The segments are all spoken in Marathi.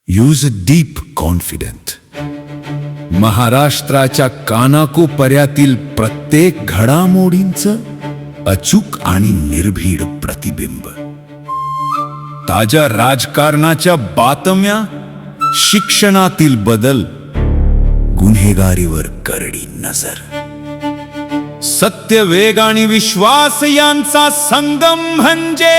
Use deep confident. महाराष्ट्राच्या कानाकोपऱ्यातील प्रत्येक घडामोडींचं अचूक आणि निर्भीड प्रतिबिंब. ताज्या राजकारणाच्या बातम्या, शिक्षणातील बदल, गुन्हेगारीवर करडी नजर. सत्य, वेग आणि विश्वास यांचा संगम म्हणजे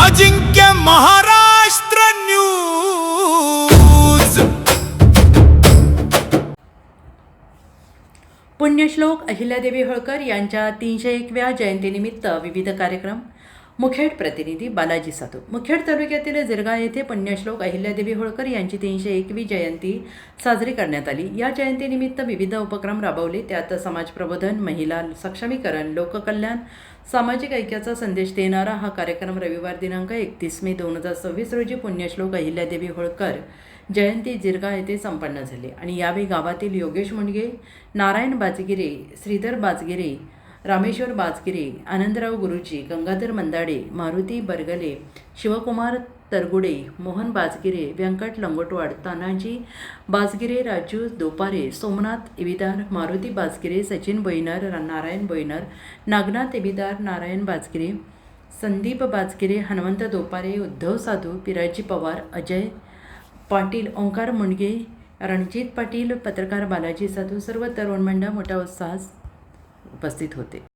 अजिंक्य महाराष्ट्र न्यूज. पुण्यश्लोक अहिल्यादेवी होळकर यांच्या 301व्या जयंतीनिमित्त विविध कार्यक्रम. मुखेड प्रतिनिधी बालाजी सातू. मुखेड तालुक्यातील जिरगा येथे पुण्यश्लोक अहिल्यादेवी होळकर यांची 301वी जयंती साजरी करण्यात आली. या जयंतीनिमित्त विविध उपक्रम राबवले. त्यात समाज प्रबोधन, महिला सक्षमीकरण, लोककल्याण, सामाजिक ऐक्याचा संदेश देणारा हा कार्यक्रम रविवार दिनांक 31 मे 2026 रोजी पुण्यश्लोक अहिल्यादेवी होळकर जयंती जिरगा येथे संपन्न झाले. आणि यावेळी गावातील योगेश मुंडगे, नारायण बाजगिरे, श्रीधर बाजगिरे, रामेश्वर बाजगिरे, आनंदराव गुरुजी, गंगाधर मंदाडे, मारुती बरगले, शिवकुमार तरगुडे, मोहन बाजगिरे, व्यंकट लंगोटवाड, तानाजी बाजगिरे, राजू दोपारे, सोमनाथ इबिदार, मारुती बाजगिरे, सचिन बोईनर, नारायण बोईनर, नागनाथ इबिदार, नारायण बाजगिरे, संदीप बाजगिरे, हनुमंत दोपारे, उद्धव साधू, पिराजी पवार, अजय पाटील, ओंकार मुंडगे, रणजित पाटील, पत्रकार बालाजी साधू, सर्व तरुण मंडळ मोठ्या उत्साहात उपस्थित होते.